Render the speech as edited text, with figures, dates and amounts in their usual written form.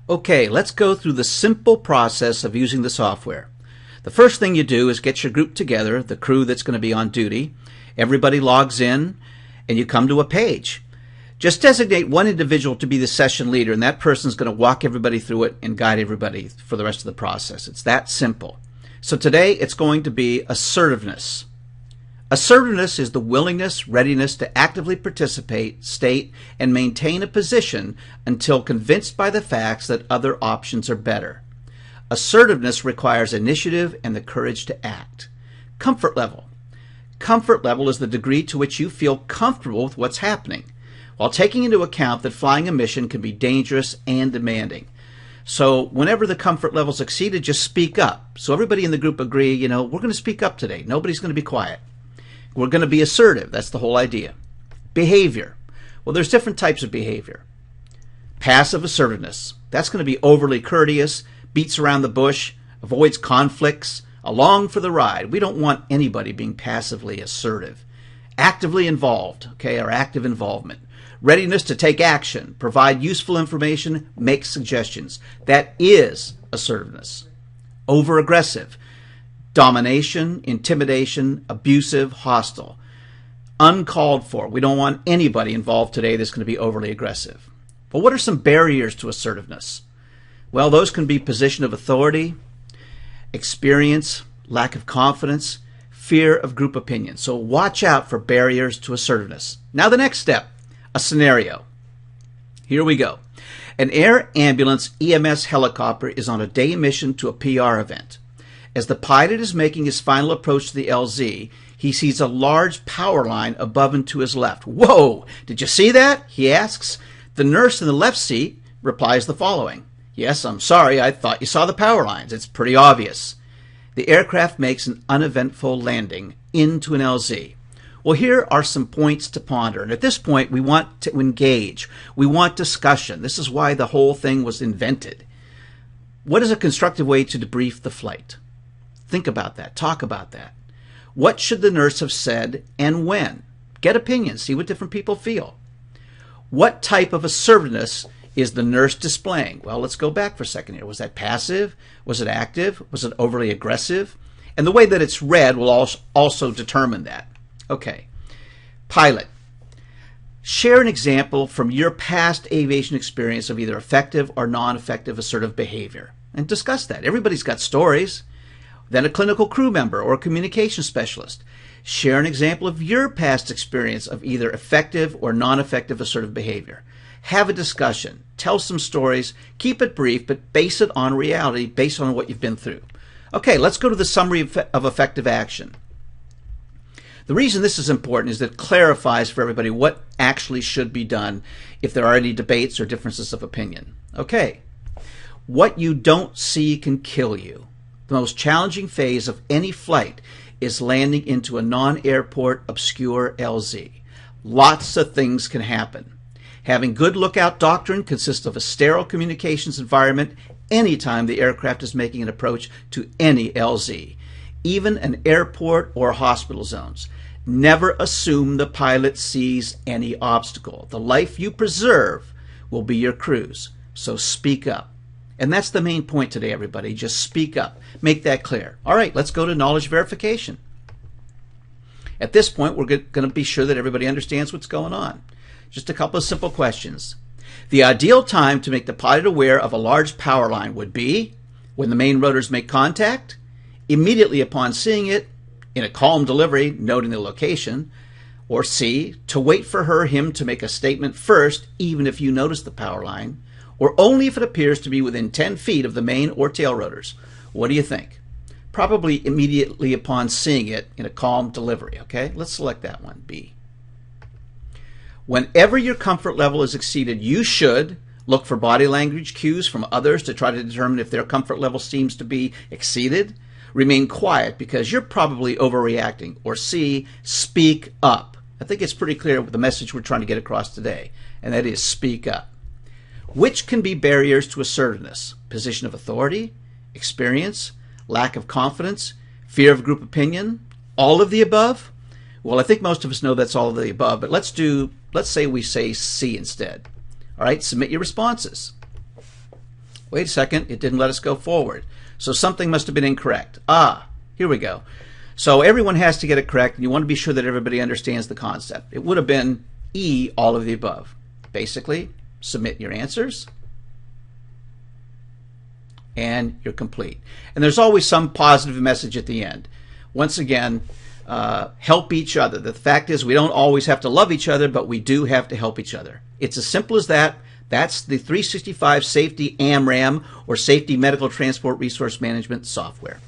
Okay, let's go through the simple process of using the software. The first thing you do is get your group together, the crew that's going to be on duty. Everybody logs in, and you come to a page. Just designate one individual to be the session leader, and that person's going to walk everybody through it and guide everybody for the rest of the process. It's that simple. So today, it's going to be assertiveness. Assertiveness is the willingness, readiness to actively participate, state, and maintain a position until convinced by the facts that other options are better. Assertiveness requires initiative and the courage to act. Comfort level. Comfort level is the degree to which you feel comfortable with what's happening, while taking into account that flying a mission can be dangerous and demanding. So whenever the comfort level is exceeded, just speak up. So everybody in the group agree, we're going to speak up today. Nobody's going to be quiet. We're going to be assertive. That's the whole idea. Behavior. Well, there's different types of behavior. Passive assertiveness. That's going to be overly courteous, beats around the bush, avoids conflicts, along for the ride. We don't want anybody being passively assertive. Actively involved, or active involvement. Readiness to take action, provide useful information, make suggestions. That is assertiveness. Over-aggressive. Domination, intimidation, abusive, hostile. Uncalled for. We don't want anybody involved today that's going to be overly aggressive. But what are some barriers to assertiveness? Well, those can be position of authority, experience, lack of confidence, fear of group opinion. So watch out for barriers to assertiveness. Now the next step, a scenario. Here we go. An air ambulance EMS helicopter is on a day mission to a PR event. As the pilot is making his final approach to the LZ, he sees a large power line above and to his left. Whoa! Did you see that? He asks. The nurse in the left seat replies the following. Yes, I'm sorry, I thought you saw the power lines. It's pretty obvious. The aircraft makes an uneventful landing into an LZ. Well, here are some points to ponder. And at this point, we want to engage. We want discussion. This is why the whole thing was invented. What is a constructive way to debrief the flight? Think about that. Talk about that. What should the nurse have said and when? Get opinions. See what different people feel. What type of assertiveness is the nurse displaying? Well, let's go back for a second here. Was that passive? Was it active? Was it overly aggressive? And the way that it's read will also determine that. Okay. Pilot. Share an example from your past aviation experience of either effective or non-effective assertive behavior. And discuss that. Everybody's got stories. Then a clinical crew member or a communication specialist. Share an example of your past experience of either effective or non-effective assertive behavior. Have a discussion. Tell some stories. Keep it brief, but base it on reality, based on what you've been through. Okay, let's go to the summary of effective action. The reason this is important is that it clarifies for everybody what actually should be done if there are any debates or differences of opinion. Okay, what you don't see can kill you. The most challenging phase of any flight is landing into a non-airport obscure LZ. Lots of things can happen. Having good lookout doctrine consists of a sterile communications environment anytime the aircraft is making an approach to any LZ, even an airport or hospital zones. Never assume the pilot sees any obstacle. The life you preserve will be your crew's, so speak up. And that's the main point today, everybody. Just speak up. Make that clear. All right, let's go to knowledge verification. At this point, we're going to be sure that everybody understands what's going on. Just a couple of simple questions. The ideal time to make the pilot aware of a large power line would be when the main rotors make contact, immediately upon seeing it, in a calm delivery, noting the location, or C, to wait for him to make a statement first, even if you notice the power line, or only if it appears to be within 10 feet of the main or tail rotors. What do you think? Probably immediately upon seeing it in a calm delivery. Okay, let's select that one, B. Whenever your comfort level is exceeded, you should look for body language cues from others to try to determine if their comfort level seems to be exceeded. Remain quiet because you're probably overreacting. Or C, speak up. I think it's pretty clear the message we're trying to get across today, and that is speak up. Which can be barriers to assertiveness? Position of authority, experience, lack of confidence, fear of group opinion, all of the above? Well, I think most of us know that's all of the above, but let's say we say C instead. All right, submit your responses. Wait a second, it didn't let us go forward. So something must have been incorrect. Here we go. So everyone has to get it correct, and you want to be sure that everybody understands the concept. It would have been E, all of the above. Basically, submit your answers, and you're complete. And there's always some positive message at the end. Once again, help each other. The fact is, we don't always have to love each other, but we do have to help each other. It's as simple as that. That's the 365 Safety MTRM, or Safety Medical Transport Resource Management software.